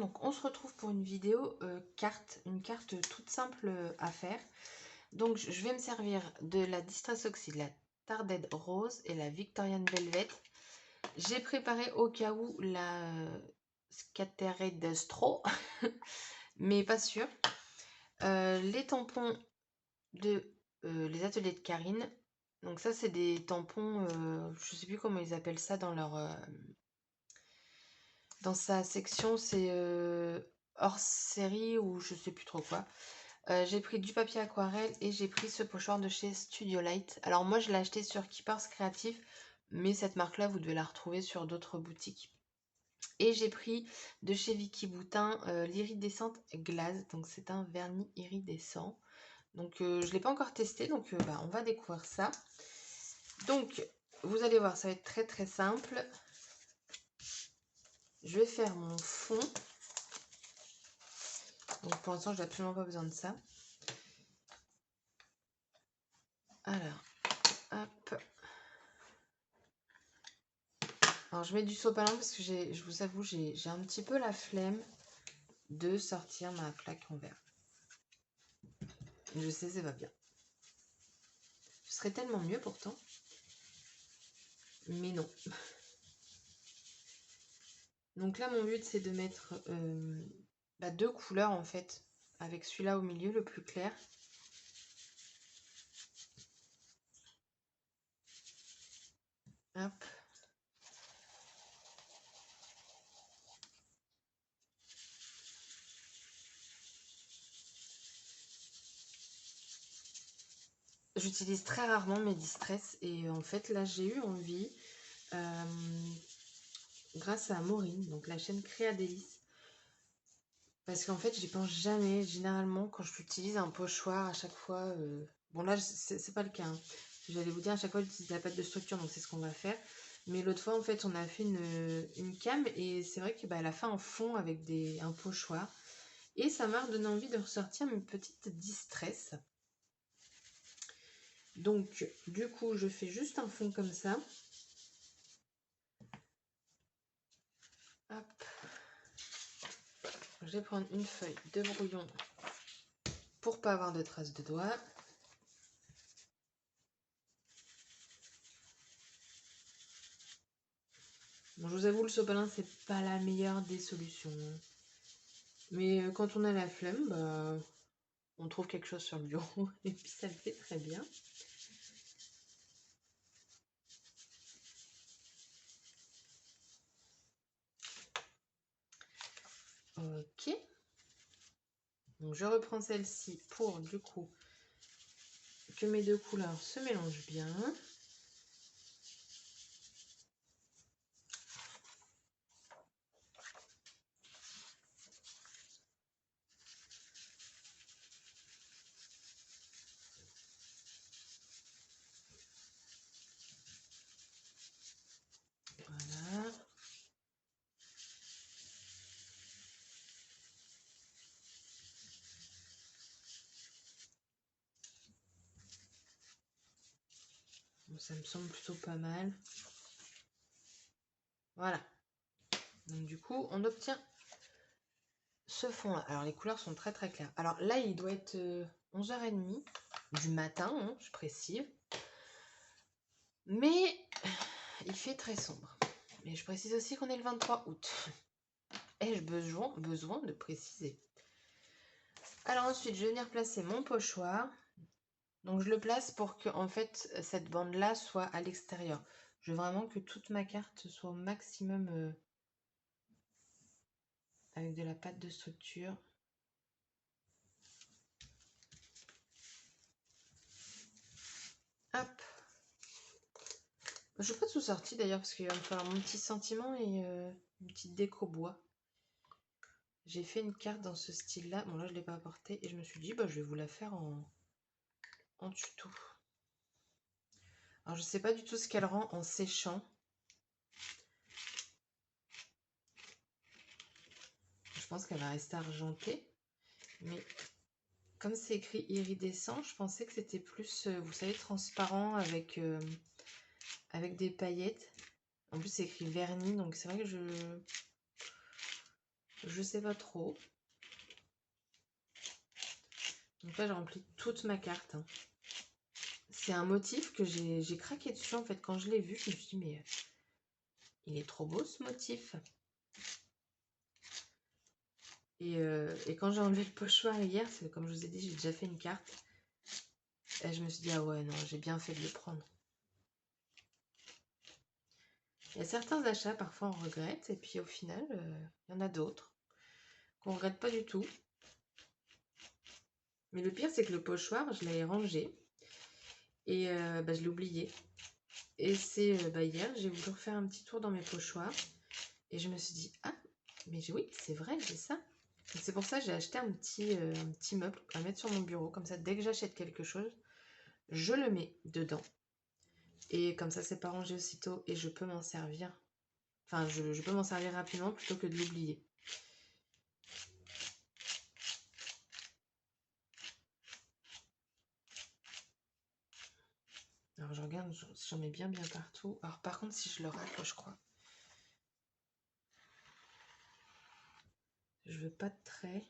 donc on se retrouve pour une vidéo carte, une carte toute simple à faire. Donc je vais me servir de la Distress Oxy, de la Tarded Rose et la Victorian Velvet. J'ai préparé au cas où la Scattered Straw, mais pas sûr. Les tampons de les ateliers de Karine. Donc ça c'est des tampons, je sais plus comment ils appellent ça dans leur... dans sa section, c'est hors série ou je sais plus trop quoi. J'ai pris du papier aquarelle et j'ai pris ce pochoir de chez Studio Light. Alors moi je l'ai acheté sur Keepers Creatif, mais cette marque là vous devez la retrouver sur d'autres boutiques. Et j'ai pris de chez Vicky Boutin l'iridescente glace, donc c'est un vernis iridescent. Donc je ne l'ai pas encore testé, donc on va découvrir ça. Donc vous allez voir, ça va être très très simple. Je vais faire mon fond. Donc pour l'instant, je n'ai absolument pas besoin de ça. Alors, hop. Alors je mets du sopalin parce que je vous avoue, j'ai un petit peu la flemme de sortir ma plaque en verre. Je sais, c'est pas bien. Ce serait tellement mieux pourtant. Mais non. Donc là, mon but, c'est de mettre deux couleurs en fait. Avec celui-là au milieu, le plus clair. Hop. J'utilise très rarement mes Distress et en fait là j'ai eu envie, grâce à Maureen, donc la chaîne Créa Délices, parce qu'en fait j'y pense jamais, généralement quand je l'utilise un pochoir à chaque fois, bon là c'est pas le cas, hein. J'allais vous dire à chaque fois j'utilise la pâte de structure donc c'est ce qu'on va faire, mais l'autre fois en fait on a fait une cam et c'est vrai que elle a fait un fond avec un pochoir et ça m'a redonné envie de ressortir mes petites Distress. Donc, du coup, je fais juste un fond comme ça. Hop. Je vais prendre une feuille de brouillon pour pas avoir de traces de doigts. Bon, je vous avoue, le sopalin, c'est pas la meilleure des solutions. Mais quand on a la flemme, on trouve quelque chose sur le bureau et puis ça le fait très bien. Ok. Donc je reprends celle-ci pour du coup que mes deux couleurs se mélangent bien. Voilà. Bon, ça me semble plutôt pas mal. Voilà. Donc du coup, on obtient ce fond là. Alors les couleurs sont très très claires. Alors là, il doit être 11h30 du matin, hein, je précise. Mais il fait très sombre. Mais je précise aussi qu'on est le 23 août. Ai-je besoin de préciser? Alors ensuite, je vais venir placer mon pochoir. Donc je le place pour que en fait cette bande là soit à l'extérieur. Je veux vraiment que toute ma carte soit au maximum avec de la pâte de structure. Hop. Je n'ai pas tout sorti d'ailleurs parce qu'il va me falloir mon petit sentiment et une petite déco bois. J'ai fait une carte dans ce style là. Bon là je ne l'ai pas apportée et je me suis dit je vais vous la faire en tuto. Alors je ne sais pas du tout ce qu'elle rend en séchant. Je pense qu'elle va rester argentée. Mais comme c'est écrit iridescent, je pensais que c'était plus, vous savez, transparent avec des paillettes. En plus c'est écrit vernis, donc c'est vrai que Je sais pas trop. Donc là, j'ai rempli toute ma carte, hein. C'est un motif que j'ai craqué dessus en fait. Quand je l'ai vu, je me suis dit, mais il est trop beau ce motif. Et quand j'ai enlevé le pochoir hier, c'est comme je vous ai dit, j'ai déjà fait une carte. Et je me suis dit, ah ouais, non, j'ai bien fait de le prendre. Il y a certains achats, parfois on regrette, et puis au final, il y en a d'autres qu'on regrette pas du tout. Mais le pire, c'est que le pochoir, je l'avais rangé et je l'ai oublié. Et c'est hier, j'ai voulu refaire un petit tour dans mes pochoirs et je me suis dit, ah, mais oui, c'est vrai, j'ai ça. C'est pour ça que j'ai acheté un petit meuble à mettre sur mon bureau. Comme ça, dès que j'achète quelque chose, je le mets dedans. Et comme ça, c'est pas rangé aussitôt et je peux m'en servir. Enfin, je peux m'en servir rapidement plutôt que de l'oublier. Alors, je regarde si j'en mets bien partout. Alors, par contre, si je le rate, je crois. Je veux pas de traits.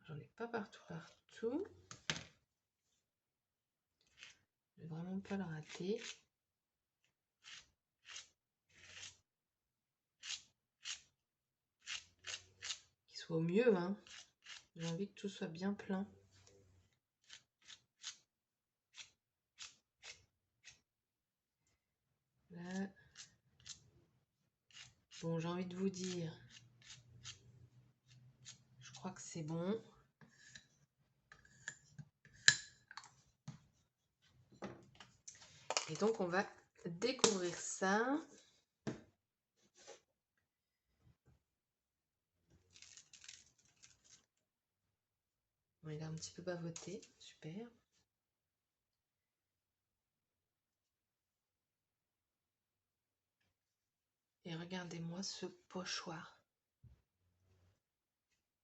J'en ai pas partout. Je vais vraiment pas le rater. Qu'il soit au mieux, hein. J'ai envie que tout soit bien plein. Là. Bon, j'ai envie de vous dire. Je crois que c'est bon. Et donc, on va découvrir ça. Bon, il a un petit peu bavoté. Super. Et regardez-moi ce pochoir.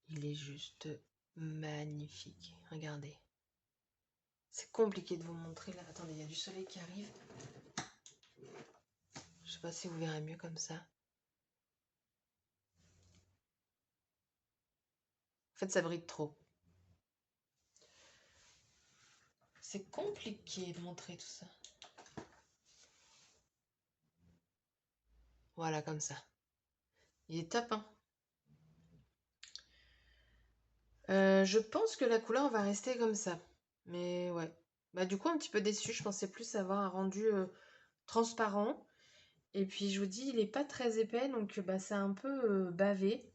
Il est juste magnifique. Regardez. C'est compliqué de vous montrer là. Attendez, il y a du soleil qui arrive. Je sais pas si vous verrez mieux comme ça. En fait, ça brille trop. C'est compliqué de montrer tout ça. Voilà, comme ça. Il est top, hein. Je pense que la couleur va rester comme ça. Mais ouais. Bah du coup, un petit peu déçue. Je pensais plus avoir un rendu transparent. Et puis, je vous dis, il est pas très épais. Donc, c'est un peu bavé.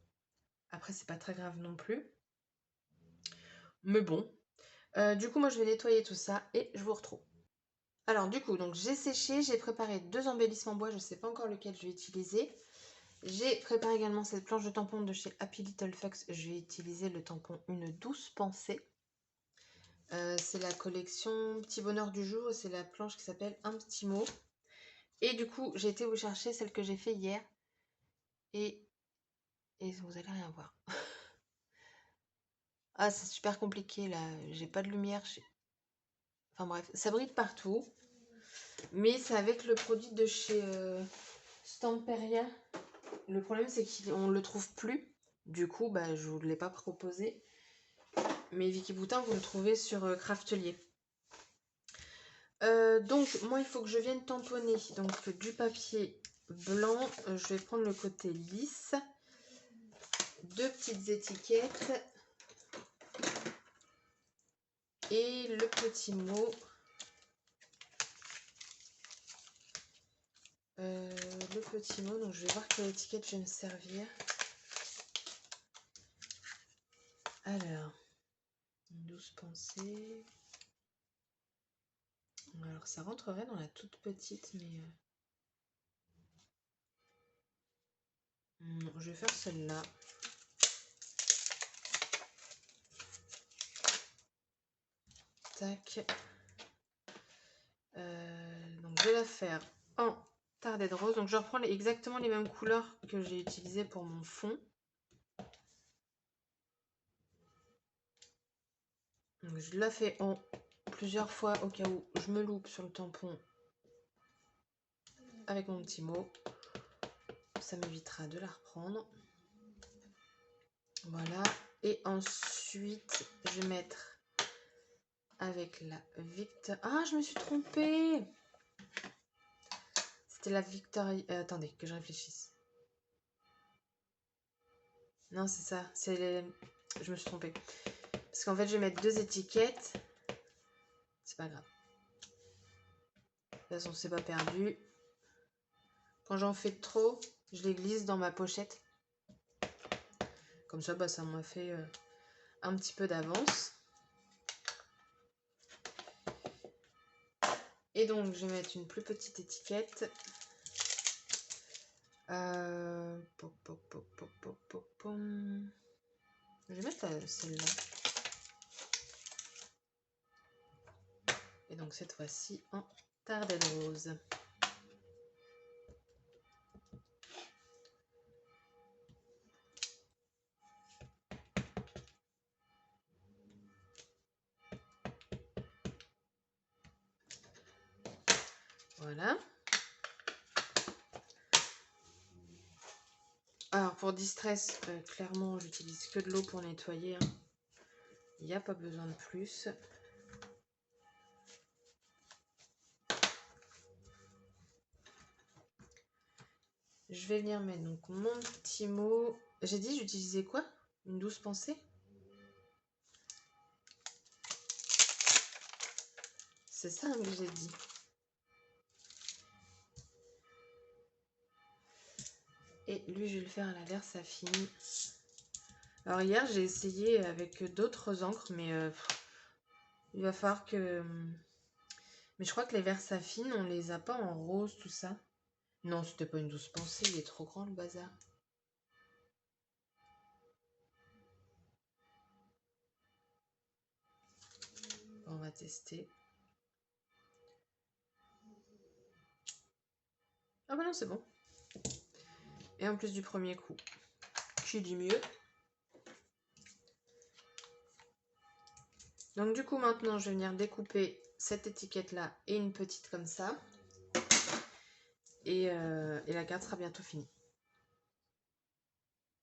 Après, c'est pas très grave non plus. Mais bon. Du coup, moi, je vais nettoyer tout ça et je vous retrouve. Alors, du coup, donc j'ai séché. J'ai préparé 2 embellissements bois. Je sais pas encore lequel je vais utiliser. J'ai préparé également cette planche de tampon de chez Happy Little Fox. Je vais utiliser le tampon Une douce pensée. C'est la collection Petit bonheur du jour. C'est la planche qui s'appelle Un petit mot. Et du coup, j'ai été vous chercher celle que j'ai fait hier. Et vous allez rien voir. Ah, c'est super compliqué là. J'ai pas de lumière. Enfin bref, ça brille de partout. Mais c'est avec le produit de chez Stamperia. Le problème, c'est qu'on ne le trouve plus. Du coup, je ne vous l'ai pas proposé. Mais Vicky Boutin, vous le trouvez sur Craftelier. Donc, moi, il faut que je vienne tamponner donc, du papier blanc. Je vais prendre le côté lisse. 2 petites étiquettes. Et le petit mot. Le petit mot, donc je vais voir quelle étiquette je vais me servir. Alors, une douce pensée. Alors, ça rentrerait dans la toute petite, mais... non, je vais faire celle-là. Tac. Donc, je vais la faire en tardée de rose. Donc, je reprends exactement les mêmes couleurs que j'ai utilisées pour mon fond. Donc, je la fais en plusieurs fois au cas où je me loupe sur le tampon avec mon petit mot. ça m'évitera de la reprendre. Voilà. Et ensuite, je vais mettre avec la Victor... Ah, je me suis trompée. C'était la Victoria... attendez, que je réfléchisse. Non, c'est ça. C'est les... Je me suis trompée. Parce qu'en fait, je vais mettre 2 étiquettes. C'est pas grave. De toute façon, c'est pas perdu. Quand j'en fais trop, je les glisse dans ma pochette. Comme ça, bah, ça m'a fait un petit peu d'avance. Et donc, je vais mettre une plus petite étiquette. Je vais mettre celle-là. Et donc, cette fois-ci, en Tardelle rose. Voilà. Alors, pour distress, clairement, j'utilise que de l'eau pour nettoyer. Hein. Il n'y a pas besoin de plus. Je vais venir mettre donc mon petit mot. J'ai dit, j'utilisais quoi? Une douce pensée? C'est ça hein, que j'ai dit. Et lui, je vais le faire à la Versafine. Alors hier, j'ai essayé avec d'autres encres, mais il va falloir que... Mais je crois que les Versafine, on les a pas en rose, tout ça. Non, c'était pas une douce pensée, il est trop grand le bazar. On va tester. Ah bah non, c'est bon. Et en plus du premier coup, qui dit mieux. Donc du coup, maintenant, je vais venir découper cette étiquette-là et une petite comme ça. Et la carte sera bientôt finie.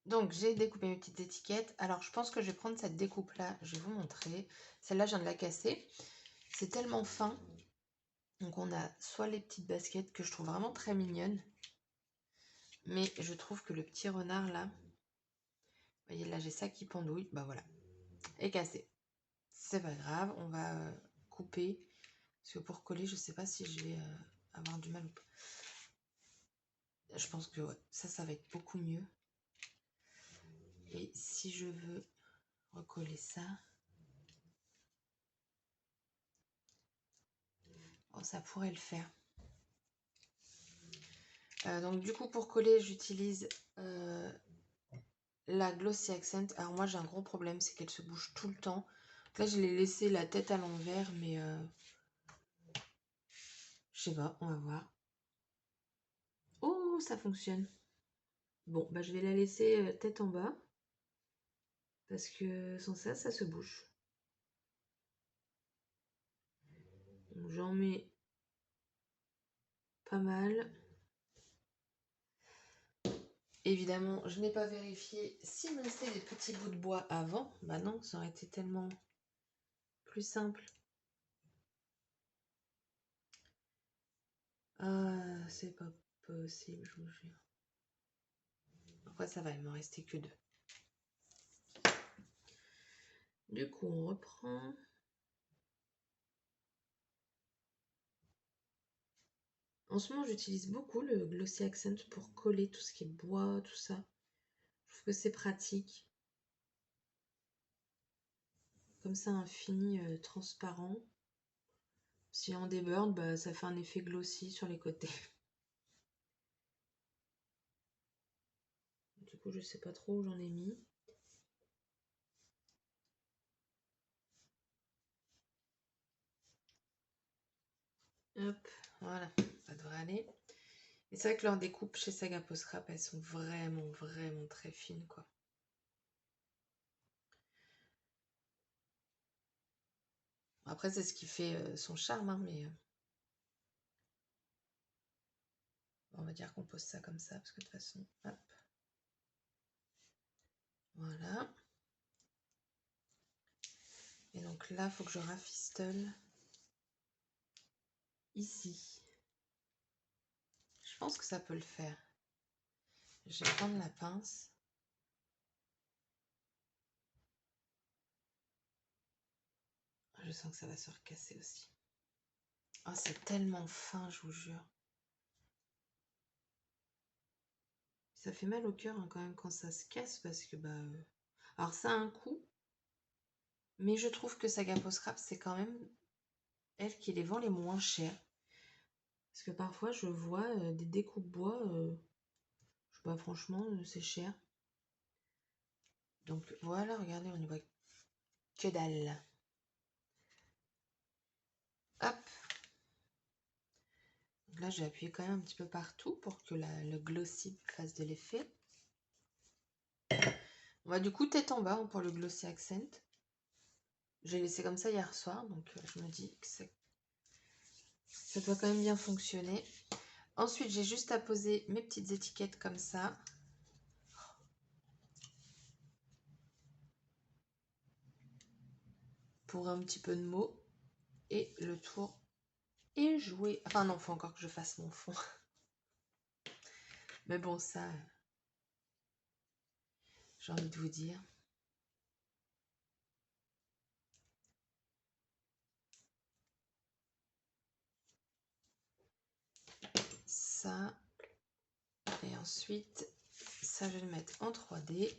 Donc, j'ai découpé mes petites étiquettes. Alors, je pense que je vais prendre cette découpe-là. Je vais vous montrer. Celle-là, je viens de la casser. C'est tellement fin. Donc, on a soit les petites baskets que je trouve vraiment très mignonnes. Mais je trouve que le petit renard, là... Vous voyez, là, j'ai ça qui pendouille. Bah voilà. Est cassé. C'est pas grave. On va couper. Parce que pour coller, je sais pas si je vais avoir du mal ou pas. Je pense que ouais, ça va être beaucoup mieux. Et si je veux recoller ça... Oh, ça pourrait le faire. Donc du coup, pour coller, j'utilise la Glossy Accent. Alors moi, j'ai un gros problème, c'est qu'elle se bouge tout le temps. Donc là, je l'ai laissé la tête à l'envers, mais je sais pas, on va voir. Oh, ça fonctionne. Bon, bah je vais la laisser tête en bas. Parce que sans ça, ça se bouge. Donc j'en mets pas mal. Évidemment, je n'ai pas vérifié s'il me restait des petits bouts de bois avant. Bah non, ça aurait été tellement plus simple. Ah, c'est pas possible, je vous jure. Après, ça va, il m'en restait que 2. Du coup, on reprend. En ce moment, j'utilise beaucoup le Glossy Accent pour coller tout ce qui est bois, tout ça. Je trouve que c'est pratique. Comme ça, un fini transparent. Si on déborde, bah, ça fait un effet glossy sur les côtés. Du coup, je sais pas trop où j'en ai mis. Hop, voilà, ça devrait aller. Et c'est vrai que leurs découpes chez Saga Post Scrap, elles sont vraiment, vraiment très fines, quoi. Après, c'est ce qui fait son charme, hein, mais... On va dire qu'on pose ça comme ça, parce que de toute façon, hop. Voilà. Et donc là, il faut que je rafistole ici. Je pense que ça peut le faire. Je vais prendre la pince. Je sens que ça va se recasser aussi. Oh, c'est tellement fin, je vous jure. Ça fait mal au cœur hein, quand même quand ça se casse parce que bah... Alors ça a un coût, mais je trouve que Sagapo Scrap, c'est quand même elle qui les vend les moins chers. Parce que parfois je vois des découpes bois, je sais pas, franchement, c'est cher. Donc voilà, regardez, on y voit que dalle. Hop. Donc là, j'ai appuyé quand même un petit peu partout pour que le glossy fasse de l'effet. On va du coup tête en bas hein, pour le glossy accent. J'ai laissé comme ça hier soir, donc je me dis que ça doit quand même bien fonctionner. Ensuite, j'ai juste à poser mes petites étiquettes comme ça. Pour un petit peu de mots. Et le tour est joué. Enfin non, il faut encore que je fasse mon fond. Mais bon, ça, j'ai envie de vous dire. Ça. Et ensuite, ça, je vais le mettre en 3D.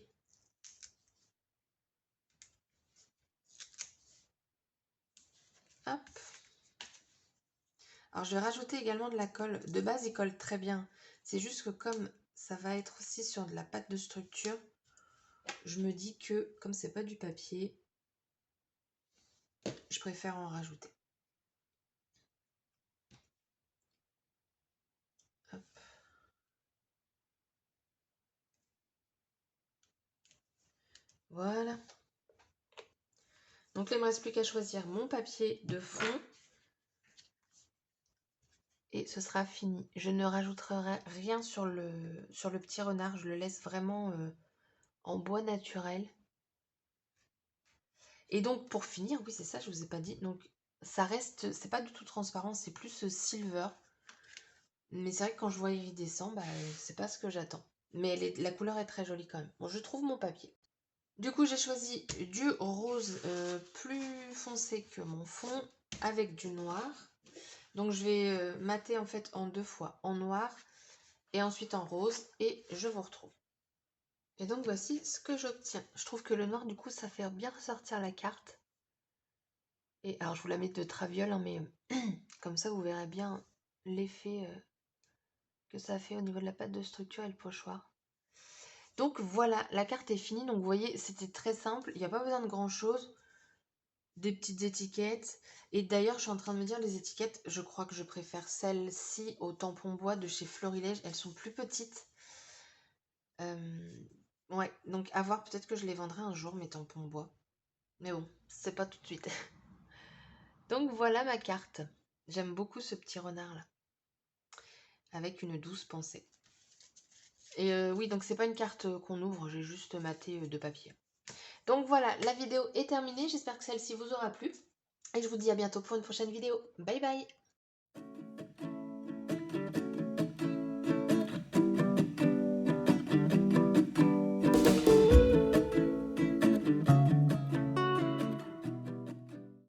Hop. Alors, je vais rajouter également de la colle. De base, il colle très bien. C'est juste que comme ça va être aussi sur de la pâte de structure, je me dis que comme c'est pas du papier, je préfère en rajouter. Hop. Voilà. Donc là, il ne me reste plus qu'à choisir mon papier de fond. Et ce sera fini. Je ne rajouterai rien sur le petit renard. Je le laisse vraiment en bois naturel. Et donc, pour finir, oui, c'est ça, je vous ai pas dit. Donc, ça reste, c'est pas du tout transparent, c'est plus silver. Mais c'est vrai que quand je vois iridescent, bah, c'est pas ce que j'attends. Mais la couleur est très jolie quand même. Bon, je trouve mon papier. Du coup, j'ai choisi du rose plus foncé que mon fond avec du noir. Donc, je vais mater en fait en 2 fois, en noir et ensuite en rose. Et je vous retrouve. Et donc, voici ce que j'obtiens. Je trouve que le noir, du coup, ça fait bien ressortir la carte. Et alors, je vous la mets de traviole, hein, mais comme ça, vous verrez bien l'effet que ça fait au niveau de la pâte de structure et le pochoir. Donc voilà, la carte est finie. Donc vous voyez, c'était très simple. Il n'y a pas besoin de grand chose. Des petites étiquettes. Et d'ailleurs, je suis en train de me dire, les étiquettes, je crois que je préfère celles-ci au tampon bois de chez Florilège. Elles sont plus petites. Ouais, donc à voir, peut-être que je les vendrai un jour, mes tampons bois. Mais bon, c'est pas tout de suite. Donc voilà ma carte. J'aime beaucoup ce petit renard là. Avec une douce pensée. Et oui, donc c'est pas une carte qu'on ouvre, j'ai juste maté de papier. Donc voilà, la vidéo est terminée. J'espère que celle-ci vous aura plu. Et je vous dis à bientôt pour une prochaine vidéo. Bye bye!